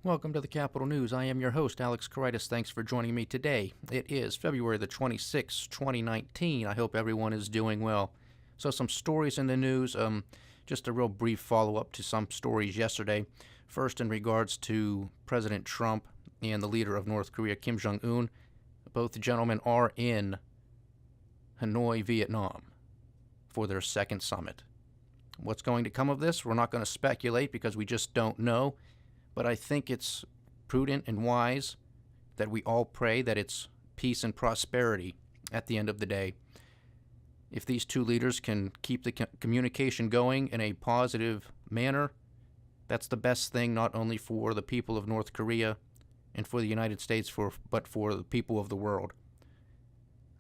Welcome to the Capital News. I am your host, Alex Karitis. Thanks for joining me today. It is February the 26th, 2019. I hope everyone is doing well. So some stories in the news, just a real brief follow-up to some stories yesterday. First, in regards to President Trump and the leader of North Korea, Kim Jong-un. Both gentlemen are in Hanoi, Vietnam for their second summit. What's going to come of this? We're not going to speculate because we just don't know. But I think it's prudent and wise that we all pray that it's peace and prosperity at the end of the day. If these two leaders can keep the communication going in a positive manner, that's the best thing not only for the people of North Korea and for the United States, but for the people of the world.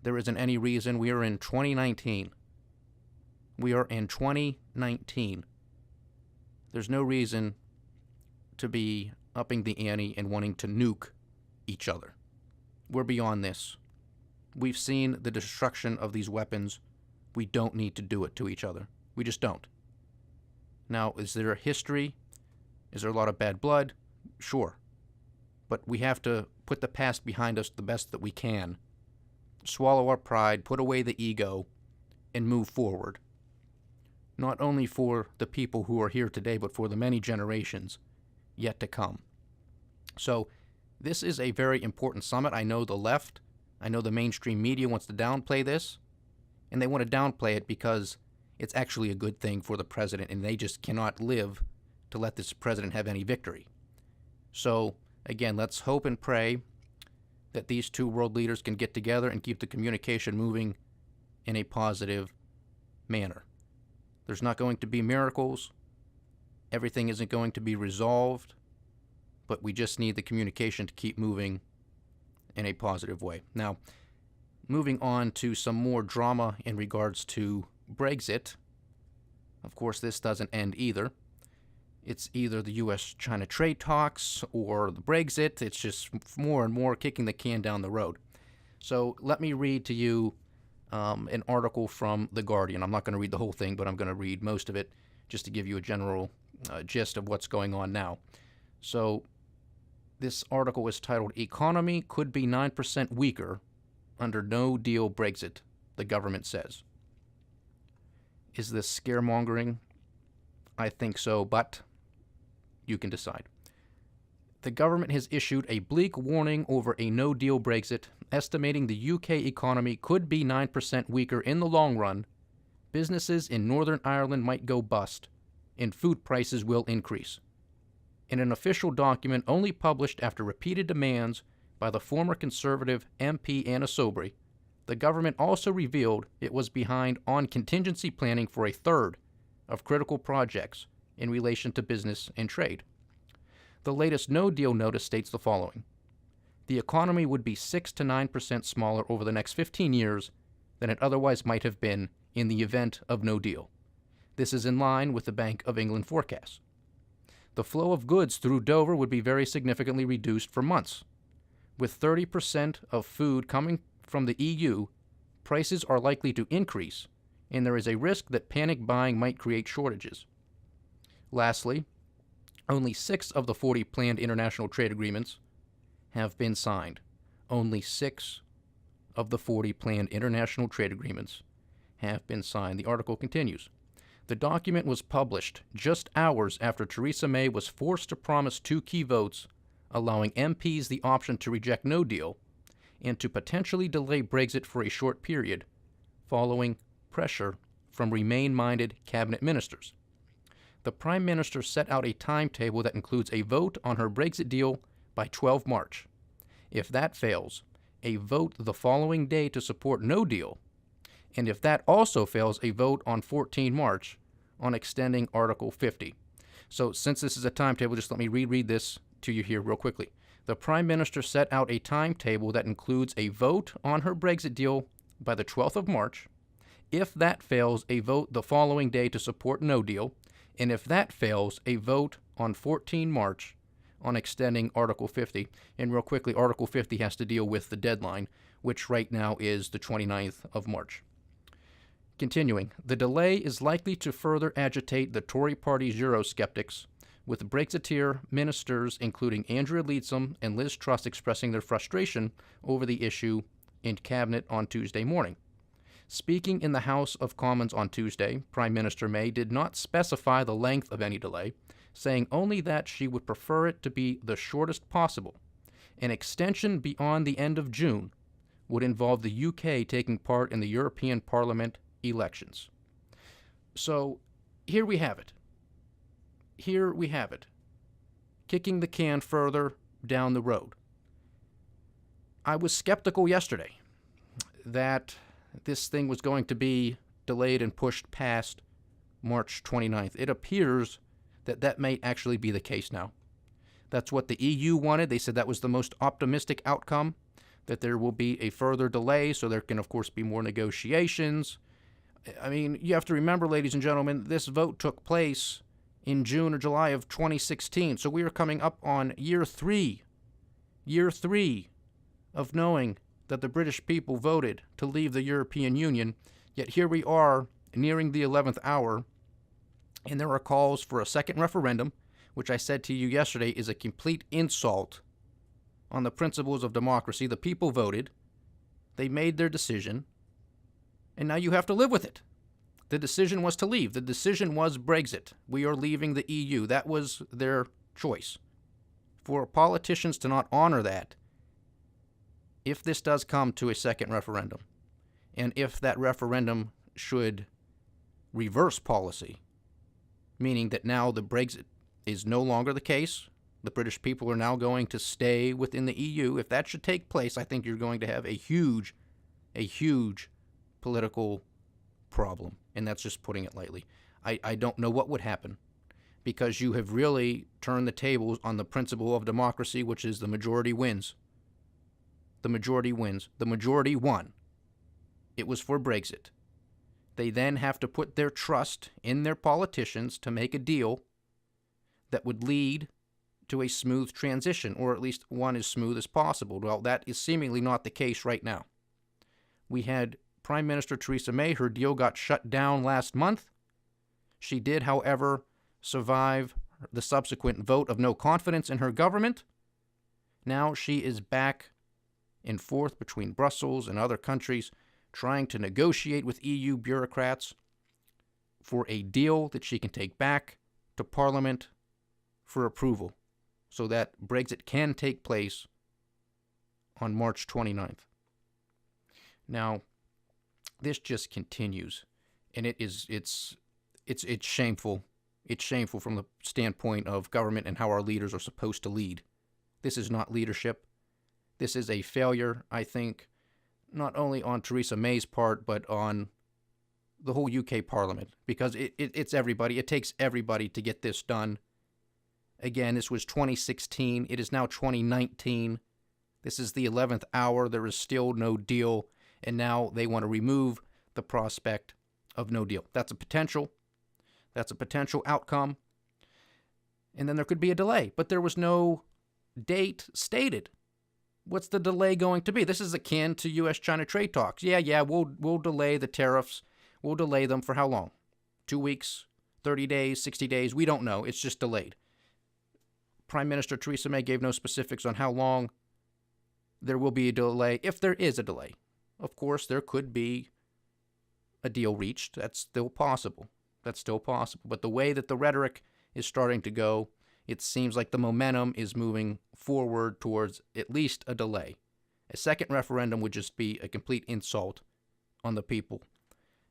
There isn't any reason. We are in 2019. We are in 2019. There's no reason to be upping the ante and wanting to nuke each other. We're beyond this. We've seen the destruction of these weapons. We don't need to do it to each other. We just don't. Now, is there a history? Is there a lot of bad blood? Sure. But we have to put the past behind us the best that we can. Swallow our pride, put away the ego, and move forward. Not only for the people who are here today, but for the many generations yet to come. So this is a very important summit. I know the left, I know the mainstream media wants to downplay this, and they want to downplay it because it's actually a good thing for the president, and they just cannot live to let this president have any victory. So again, let's hope and pray that these two world leaders can get together and keep the communication moving in a positive manner. There's not going to be miracles. Everything isn't going to be resolved, but we just need the communication to keep moving in a positive way. Now, moving on to some more drama in regards to Brexit. Of course, this doesn't end either. It's either the U.S.-China trade talks or the Brexit. It's just more and more kicking the can down the road. So let me read to you an article from The Guardian. I'm not going to read the whole thing, but I'm going to read most of it just to give you a general gist of what's going on now. So this article is titled, "Economy Could Be 9% Weaker Under No-Deal Brexit," the government says. Is this scaremongering? I think so, but you can decide. The government has issued a bleak warning over a no-deal Brexit, estimating the UK economy could be 9% weaker in the long run. Businesses in Northern Ireland might go bust, and food prices will increase. In an official document only published after repeated demands by the former Conservative MP Anna Soubry, the government also revealed it was behind on contingency planning for a third of critical projects in relation to business and trade. The latest no-deal notice states the following: the economy would be 6 to 9% smaller over the next 15 years than it otherwise might have been in the event of no deal. This is in line with the Bank of England forecasts. The flow of goods through Dover would be very significantly reduced for months. With 30% of food coming from the EU, prices are likely to increase, and there is a risk that panic buying might create shortages. Lastly, only 6 of the 40 planned international trade agreements have been signed. Only 6 of the 40 planned international trade agreements have been signed. The article continues. The document was published just hours after Theresa May was forced to promise 2 key votes, allowing MPs the option to reject no deal and to potentially delay Brexit for a short period, following pressure from Remain-minded cabinet ministers. The Prime Minister set out a timetable that includes a vote on her Brexit deal by 12 March. If that fails, a vote the following day to support no deal, and if that also fails, a vote on 14 March on extending Article 50. So since this is a timetable, just let me reread this to you here real quickly. The Prime Minister set out a timetable that includes a vote on her Brexit deal by the 12th of March. If that fails, a vote the following day to support no deal, and if that fails, a vote on 14 March on extending Article 50. And real quickly, Article 50 has to deal with the deadline, which right now is the 29th of March. Continuing, the delay is likely to further agitate the Tory party's Eurosceptics with Brexiteer ministers, including Andrea Leadsom and Liz Truss, expressing their frustration over the issue in Cabinet on Tuesday morning. Speaking in the House of Commons on Tuesday, Prime Minister May did not specify the length of any delay, saying only that she would prefer it to be the shortest possible. An extension beyond the end of June would involve the UK taking part in the European Parliament elections. So here we have it. Here we have it. Kicking the can further down the road. I was skeptical yesterday that this thing was going to be delayed and pushed past March 29th. It appears that that may actually be the case now. That's what the EU wanted. They said that was the most optimistic outcome, that there will be a further delay, so there can, of course, be more negotiations. I mean, you have to remember, ladies and gentlemen, this vote took place in June or July of 2016, so we are coming up on year three of knowing that the British people voted to leave the European Union, yet here we are nearing the 11th hour, and there are calls for a second referendum, which I said to you yesterday is a complete insult on the principles of democracy. The people voted, they made their decision, and now you have to live with it. The decision was to leave. The decision was Brexit. We are leaving the EU. That was their choice. For politicians to not honor that, if this does come to a second referendum, and if that referendum should reverse policy, meaning that now the Brexit is no longer the case, the British people are now going to stay within the EU, if that should take place, I think you're going to have a huge political problem, and that's just putting it lightly. I don't know what would happen, because you have really turned the tables on the principle of democracy, which is the majority wins. The majority wins. The majority won. It was for Brexit. They then have to put their trust in their politicians to make a deal that would lead to a smooth transition, or at least one as smooth as possible. Well, that is seemingly not the case right now. We had Prime Minister Theresa May. Her deal got shut down last month. She did, however, survive the subsequent vote of no confidence in her government. Now she is back and forth between Brussels and other countries, trying to negotiate with EU bureaucrats for a deal that she can take back to Parliament for approval, so that Brexit can take place on March 29th. Now, this just continues, and it's shameful. It's shameful from the standpoint of government and how our leaders are supposed to lead. This is not leadership. This is a failure, I think, not only on Theresa May's part, but on the whole UK Parliament, because it's everybody. It takes everybody to get this done. Again, this was 2016. It is now 2019. This is the 11th hour. There is still no deal, and now they want to remove the prospect of no deal. That's a potential outcome. And then there could be a delay, but there was no date stated. What's the delay going to be? This is akin to U.S.-China trade talks. Yeah, we'll delay the tariffs. We'll delay them for how long? 2 weeks, 30 days, 60 days? We don't know. It's just delayed. Prime Minister Theresa May gave no specifics on how long there will be a delay, if there is a delay. Of course, there could be a deal reached. That's still possible. But the way that the rhetoric is starting to go, it seems like the momentum is moving forward towards at least a delay. A second referendum would just be a complete insult on the people.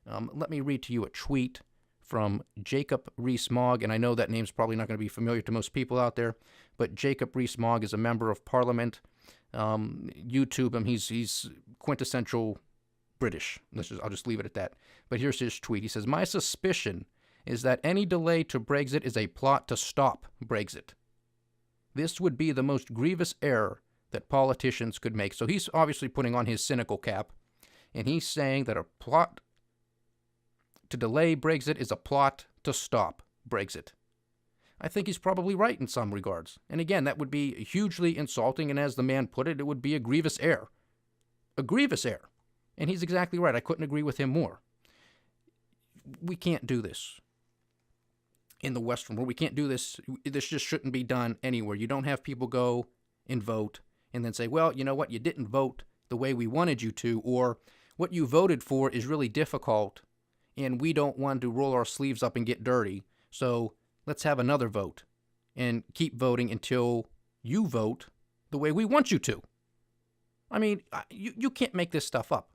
Let me read to you a tweet from Jacob Rees-Mogg, and I know that name's probably not going to be familiar to most people out there, but Jacob Rees-Mogg is a member of Parliament. YouTube him. He's quintessential British. I'll just leave it at that. But here's his tweet. He says, "My suspicion is that any delay to Brexit is a plot to stop Brexit. This would be the most grievous error that politicians could make." So he's obviously putting on his cynical cap, and he's saying that a plot to delay Brexit is a plot to stop Brexit. I think he's probably right in some regards. And again, that would be hugely insulting, and as the man put it, it would be a grievous error. A grievous error. And he's exactly right. I couldn't agree with him more. We can't do this. in the Western world. We can't do this. This just shouldn't be done anywhere. You don't have people go and vote and then say, well, you know what, you didn't vote the way we wanted you to, or what you voted for is really difficult and we don't want to roll our sleeves up and get dirty. So let's have another vote and keep voting until you vote the way we want you to. I mean, you can't make this stuff up.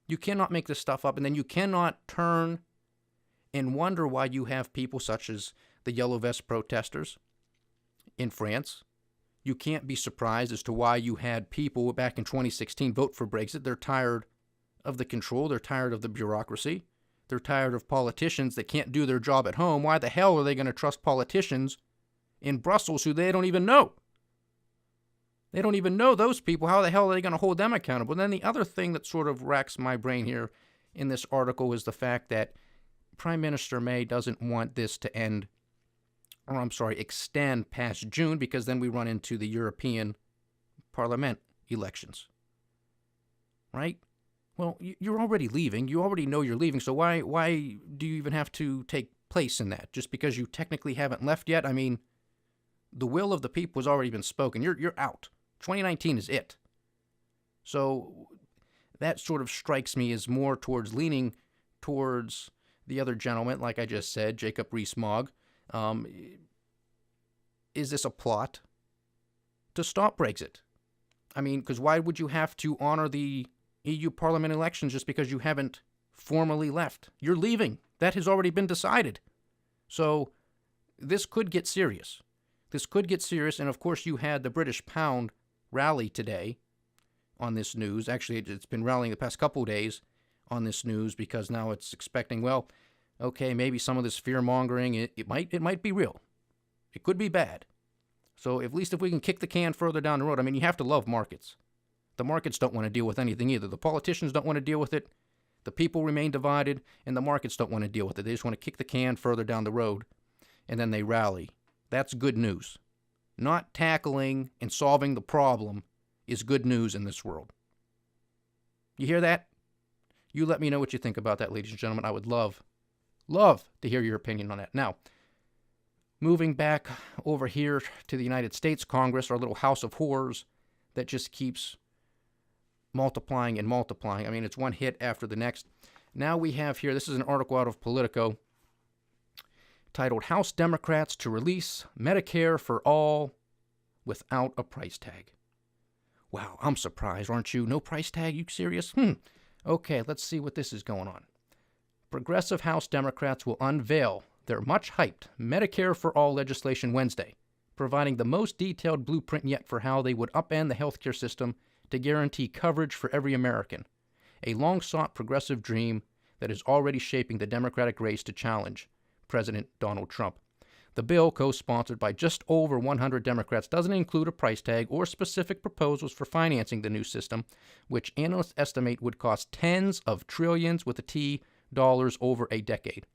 You cannot make this stuff up, and then you cannot turn and wonder why you have people such as the Yellow Vest protesters in France. You can't be surprised as to why you had people back in 2016 vote for Brexit. They're tired of the control. They're tired of the bureaucracy. They're tired of politicians that can't do their job at home. Why the hell are they going to trust politicians in Brussels who they don't even know? They don't even know those people. How the hell are they going to hold them accountable? And then the other thing that sort of racks my brain here in this article is the fact that Prime Minister May doesn't want this to end, or extend past June, because then we run into the European Parliament elections. Right? Well, you're already leaving. You already know you're leaving, so why do you even have to take place in that? Just because you technically haven't left yet? I mean, the will of the people has already been spoken. You're out. 2019 is it. So that sort of strikes me as more towards leaning towards the other gentleman, like I just said, Jacob Rees-Mogg. Is this a plot to stop Brexit? I mean, because why would you have to honor the EU Parliament elections just because you haven't formally left? You're leaving. That has already been decided. So this could get serious. This could get serious, and of course you had the British pound rally today on this news. Actually, it's been rallying the past couple of days on this news because now it's expecting, well, okay, maybe some of this fear-mongering, it might be real. It could be bad. So at least if we can kick the can further down the road, I mean, you have to love markets. The markets don't want to deal with anything either. The politicians don't want to deal with it. The people remain divided, and the markets don't want to deal with it. They just want to kick the can further down the road, and then they rally. That's good news. Not tackling and solving the problem is good news in this world. You hear that? You let me know what you think about that, ladies and gentlemen. I would love to hear your opinion on that. Now, moving back over here to the United States Congress, our little house of horrors that just keeps multiplying and multiplying. I mean, it's one hit after the next. Now we have here, this is an article out of Politico titled House Democrats to Release Medicare for All Without a Price Tag. Wow, I'm surprised, aren't you? No price tag? You serious? Okay, let's see what this is going on. Progressive House Democrats will unveil their much-hyped Medicare for All legislation Wednesday, providing the most detailed blueprint yet for how they would upend the healthcare system to guarantee coverage for every American, a long-sought progressive dream that is already shaping the Democratic race to challenge President Donald Trump. The bill, co-sponsored by just over 100 Democrats, doesn't include a price tag or specific proposals for financing the new system, which analysts estimate would cost tens of trillions with a T dollars over a decade.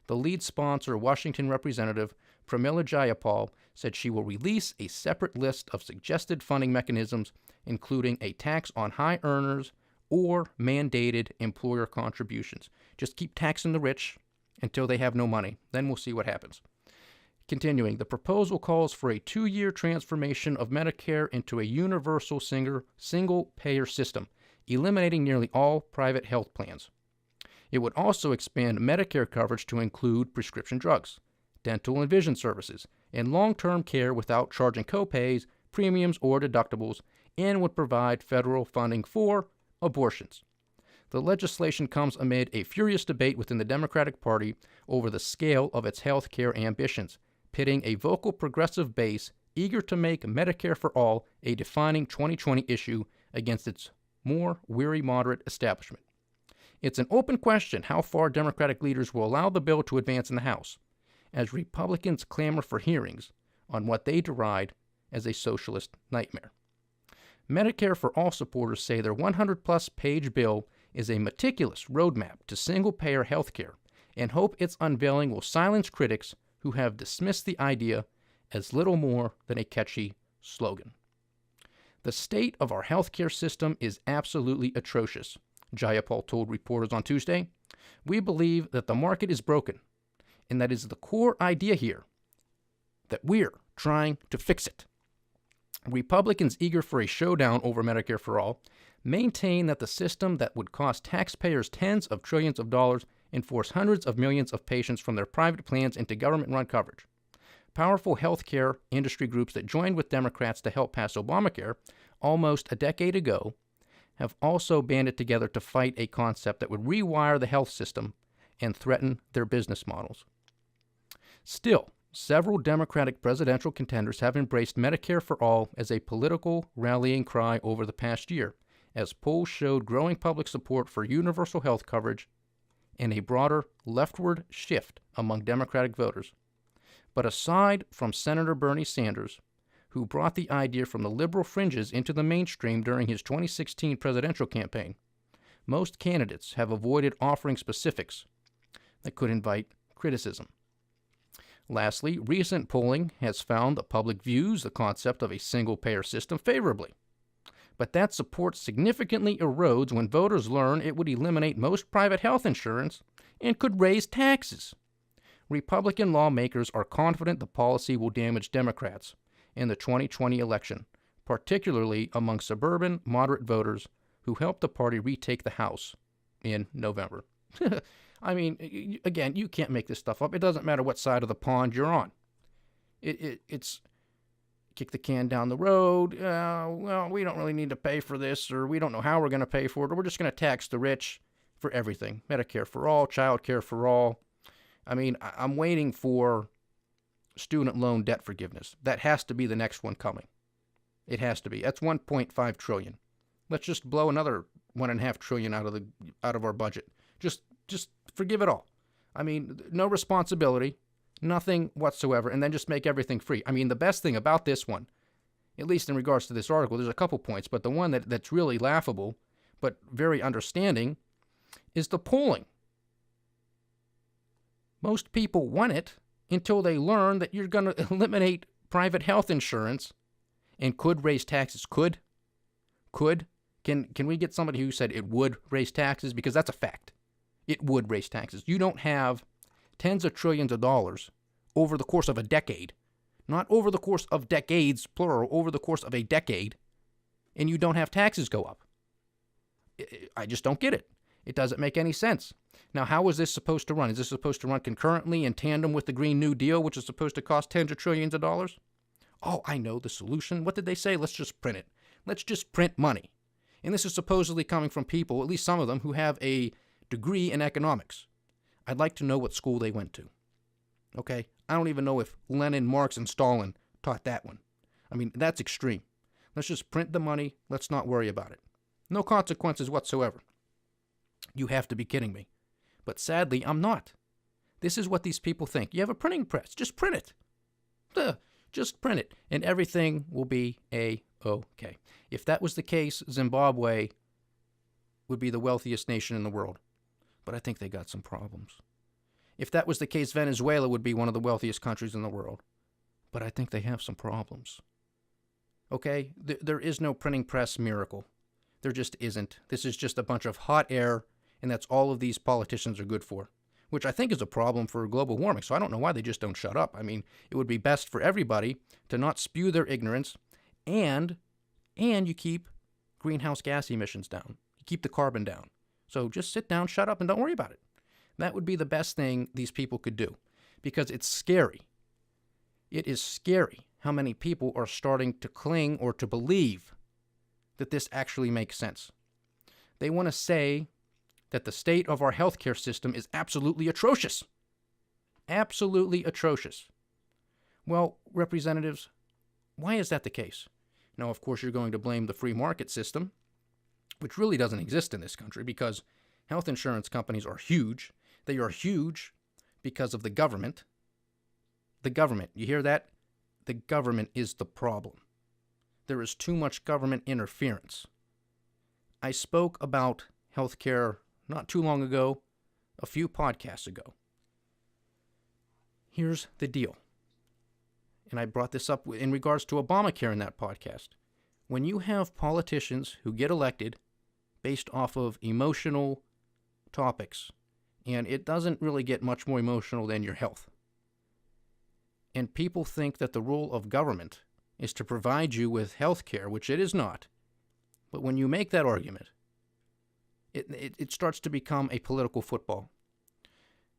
The lead sponsor, Washington Representative Pramila Jayapal, said she will release a separate list of suggested funding mechanisms, including a tax on high earners or mandated employer contributions. Just keep taxing the rich until they have no money. Then we'll see what happens. Continuing, the proposal calls for a 2-year transformation of Medicare into a universal single-payer system, eliminating nearly all private health plans. It would also expand Medicare coverage to include prescription drugs, dental and vision services, and long-term care without charging copays, premiums, or deductibles, and would provide federal funding for abortions. The legislation comes amid a furious debate within the Democratic Party over the scale of its health care ambitions, pitting a vocal progressive base eager to make Medicare for All a defining 2020 issue against its more weary moderate establishment. It's an open question how far Democratic leaders will allow the bill to advance in the House, as Republicans clamor for hearings on what they deride as a socialist nightmare. Medicare for All supporters say their 100-plus page bill is a meticulous roadmap to single-payer health care and hope its unveiling will silence critics who have dismissed the idea as little more than a catchy slogan. The state of our healthcare system is absolutely atrocious, Jayapal told reporters on Tuesday. We believe that the market is broken and that is the core idea here, that we're trying to fix it. Republicans eager for a showdown over Medicare for All maintain that the system that would cost taxpayers tens of trillions of dollars and force hundreds of millions of patients from their private plans into government-run coverage. Powerful healthcare industry groups that joined with Democrats to help pass Obamacare almost a decade ago have also banded together to fight a concept that would rewire the health system and threaten their business models. Still, several Democratic presidential contenders have embraced Medicare for All as a political rallying cry over the past year, as polls showed growing public support for universal health coverage and a broader leftward shift among Democratic voters. But aside from Senator Bernie Sanders, who brought the idea from the liberal fringes into the mainstream during his 2016 presidential campaign, most candidates have avoided offering specifics that could invite criticism. Lastly, recent polling has found the public views the concept of a single-payer system favorably. But that support significantly erodes when voters learn it would eliminate most private health insurance and could raise taxes. Republican lawmakers are confident the policy will damage Democrats in the 2020 election, particularly among suburban moderate voters who helped the party retake the House in November. I mean, again, you can't make this stuff up. It doesn't matter what side of the pond you're on. It's kick the can down the road. Well, we don't really need to pay for this, or we don't know how we're going to pay for it, or we're just going to tax the rich for everything. Medicare for all, child care for all. I mean, I'm waiting for student loan debt forgiveness. That has to be the next one coming. It has to be. That's $1.5 trillion. Let's just blow another $1.5 trillion out of our budget. Just forgive it all. I mean, no responsibility, nothing whatsoever, and then just make everything free. I mean, the best thing about this one, at least in regards to this article, there's a couple points, but the one that's really laughable but very understanding is the polling. Most people want it until they learn that you're going to eliminate private health insurance and could raise taxes. Could? Can we get somebody who said it would raise taxes? Because that's a fact. It would raise taxes. You don't have tens of trillions of dollars over the course of a decade, not over the course of decades, plural, over the course of a decade, and you don't have taxes go up. I just don't get it. It doesn't make any sense. Now, how is this supposed to run? Is this supposed to run concurrently in tandem with the Green New Deal, which is supposed to cost tens of trillions of dollars? Oh, I know the solution. What did they say? Let's just print it. Let's just print money. And this is supposedly coming from people, at least some of them, who have a degree in economics. I'd like to know what school they went to. Okay? I don't even know if Lenin, Marx, and Stalin taught that one. I mean, that's extreme. Let's just print the money. Let's not worry about it. No consequences whatsoever. You have to be kidding me. But sadly, I'm not. This is what these people think. You have a printing press. Just print it. Just print it. And everything will be A-OK. If that was the case, Zimbabwe would be the wealthiest nation in the world. But I think they got some problems. If that was the case, Venezuela would be one of the wealthiest countries in the world. But I think they have some problems. Okay? There is no printing press miracle. There just isn't. This is just a bunch of hot air, and that's all of these politicians are good for, which I think is a problem for global warming. So I don't know why they just don't shut up. I mean, it would be best for everybody to not spew their ignorance, and you keep greenhouse gas emissions down. You keep the carbon down. So just sit down, shut up, and don't worry about it. That would be the best thing these people could do, because it's scary. It is scary how many people are starting to cling or to believe that this actually makes sense. They want to say that the state of our healthcare system is absolutely atrocious. Absolutely atrocious. Well, representatives, why is that the case? Now, of course, you're going to blame the free market system, which really doesn't exist in this country because health insurance companies are huge. They are huge because of the government. The government, you hear that? The government is the problem. There is too much government interference. I spoke about healthcare not too long ago, a few podcasts ago. Here's the deal. And I brought this up in regards to Obamacare in that podcast. When you have politicians who get elected based off of emotional topics And it doesn't really get much more emotional than your health. And people think that the role of government is to provide you with health care, which it is not. But when you make that argument, it starts to become a political football.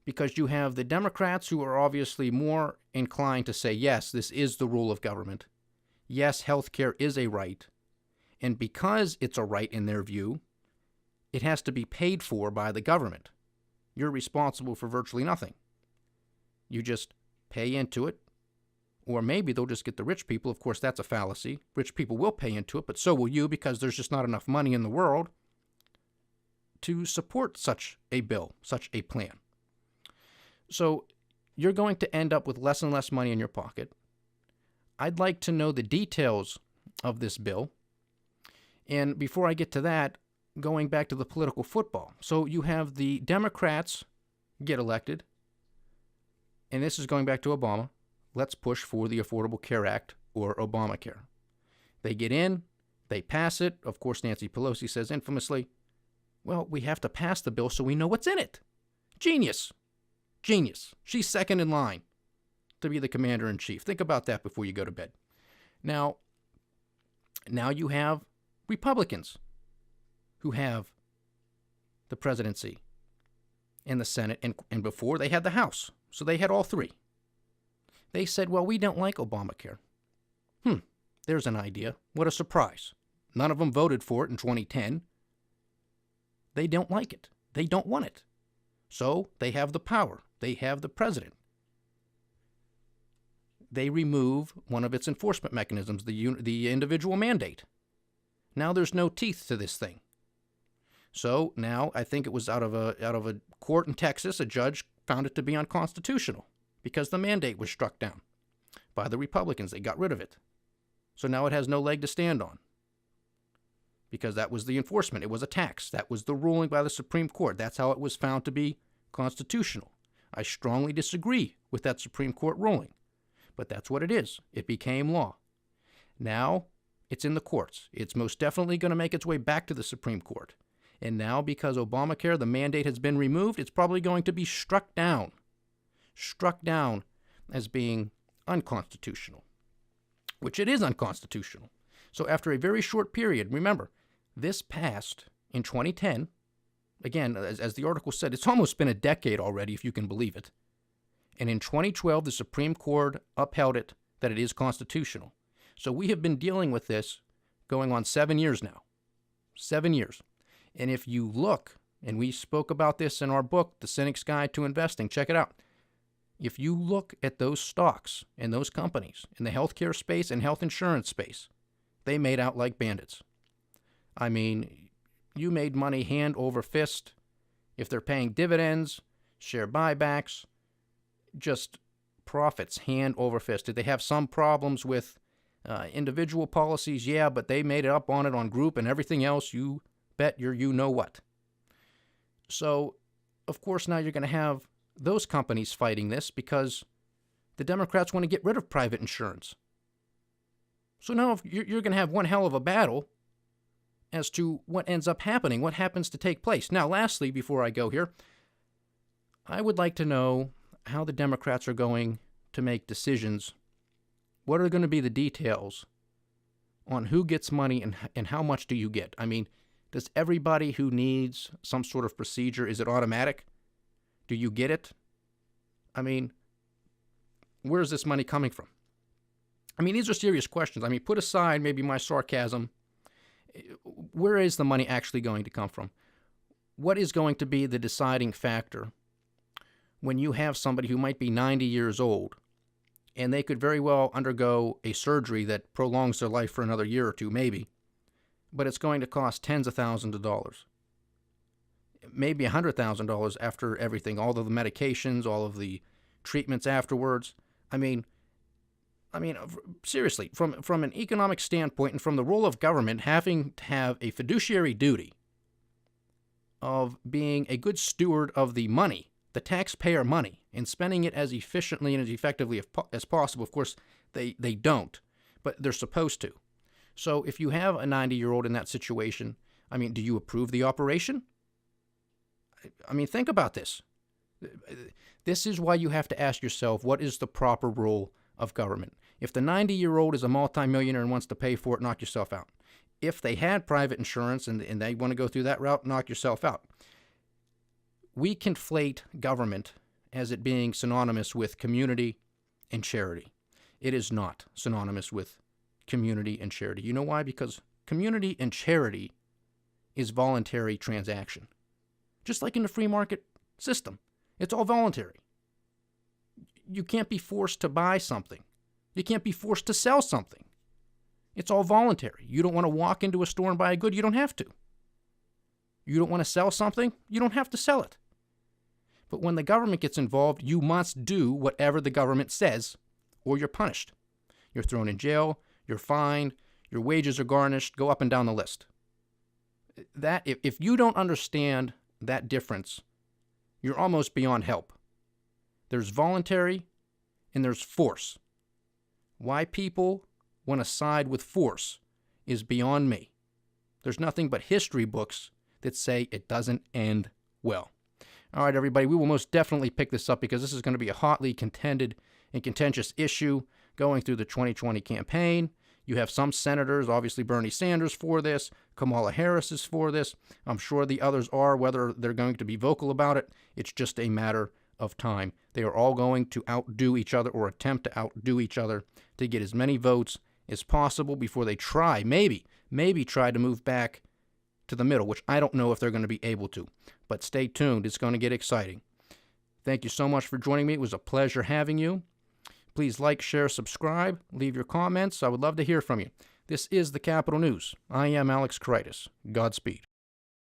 Because you have the Democrats who are obviously more inclined to say, yes, this is the role of government. Yes, health care is a right. And because it's a right in their view, it has to be paid for by the government. You're responsible for virtually nothing. You just pay into it. Or maybe they'll just get the rich people. Of course, that's a fallacy. Rich people will pay into it, but so will you, because there's just not enough money in the world to support such a bill, such a plan. So you're going to end up with less and less money in your pocket. I'd like to know the details of this bill. And before I get to that, going back to the political football. So you have the Democrats get elected, and this is going back to Obama. Let's push for the Affordable Care Act, or Obamacare. They get in, they pass it. Of course, Nancy Pelosi says infamously, well, we have to pass the bill so we know what's in it. Genius. Genius. She's second in line to be the commander-in-chief. Think about that before you go to bed. Now you have Republicans who have the presidency and the Senate, and before they had the House. So they had all three. They said, well, we don't like Obamacare. There's an idea. What a surprise. None of them voted for it in 2010. They don't like it. They don't want it. So they have the power. They have the president. They remove one of its enforcement mechanisms, the individual mandate. Now there's no teeth to this thing. So now I think it was out of a court in Texas, a judge found it to be unconstitutional because the mandate was struck down by the Republicans. They got rid of it. So now it has no leg to stand on because that was the enforcement. It was a tax. That was the ruling by the Supreme Court. That's how it was found to be constitutional. I strongly disagree with that Supreme Court ruling, but that's what it is. It became law. Now it's in the courts. It's most definitely going to make its way back to the Supreme Court. And now, because Obamacare, the mandate has been removed, it's probably going to be struck down as being unconstitutional, which it is unconstitutional. So after a very short period, remember, this passed in 2010. Again, as the article said, it's almost been a decade already, if you can believe it. And in 2012, the Supreme Court upheld it that it is constitutional. So we have been dealing with this going on 7 years now. 7 years. And if you look, and we spoke about this in our book, The Cynic's Guide to Investing, check it out. If you look at those stocks and those companies in the healthcare space and health insurance space, they made out like bandits. I mean, you made money hand over fist. If they're paying dividends, share buybacks, just profits hand over fist. Did they have some problems with individual policies? Yeah, but they made it up on it on group and everything else. You bet your you-know-what. So, of course, now you're going to have those companies fighting this because the Democrats want to get rid of private insurance. So now you're going to have one hell of a battle as to what ends up happening, what happens to take place. Now, lastly, before I go here, I would like to know how the Democrats are going to make decisions. What are going to be the details on who gets money and how much do you get? I mean, does everybody who needs some sort of procedure, is it automatic? Do you get it? I mean, where's this money coming from? I mean, these are serious questions. I mean, put aside maybe my sarcasm. Where is the money actually going to come from? What is going to be the deciding factor when you have somebody who might be 90 years old and they could very well undergo a surgery that prolongs their life for another year or two, maybe, but it's going to cost tens of thousands of dollars, maybe $100,000 after everything, all of the medications, all of the treatments afterwards. I mean, seriously, from an economic standpoint and from the role of government having to have a fiduciary duty of being a good steward of the money, the taxpayer money, and spending it as efficiently and as effectively as possible. Of course, they don't, but they're supposed to. So if you have a 90-year-old in that situation, I mean, do you approve the operation? I mean, think about this. This is why you have to ask yourself, what is the proper role of government? If the 90-year-old is a multimillionaire and wants to pay for it, knock yourself out. If they had private insurance and they want to go through that route, knock yourself out. We conflate government as it being synonymous with community and charity. It is not synonymous with community and charity. You know why? Because community and charity is voluntary transaction. Just like in the free market system, it's all voluntary. You can't be forced to buy something. You can't be forced to sell something. It's all voluntary. You don't want to walk into a store and buy a good, you don't have to. You don't want to sell something, you don't have to sell it. But when the government gets involved, you must do whatever the government says, or you're punished. You're thrown in jail, you're fined, your wages are garnished, go up and down the list. That if you don't understand that difference, you're almost beyond help. There's voluntary and there's force. Why people want to side with force is beyond me. There's nothing but history books that say it doesn't end well. All right, everybody, we will most definitely pick this up because this is going to be a hotly contended and contentious issue going through the 2020 campaign. You have some senators, obviously Bernie Sanders for this, Kamala Harris is for this. I'm sure the others are, whether they're going to be vocal about it. It's just a matter of time. They are all going to outdo each other or attempt to outdo each other to get as many votes as possible before they try, maybe try to move back to the middle, which I don't know if they're going to be able to. But stay tuned. It's going to get exciting. Thank you so much for joining me. It was a pleasure having you. Please like, share, subscribe, leave your comments. I would love to hear from you. This is the Capital News. I am Alex Kreitis. Godspeed.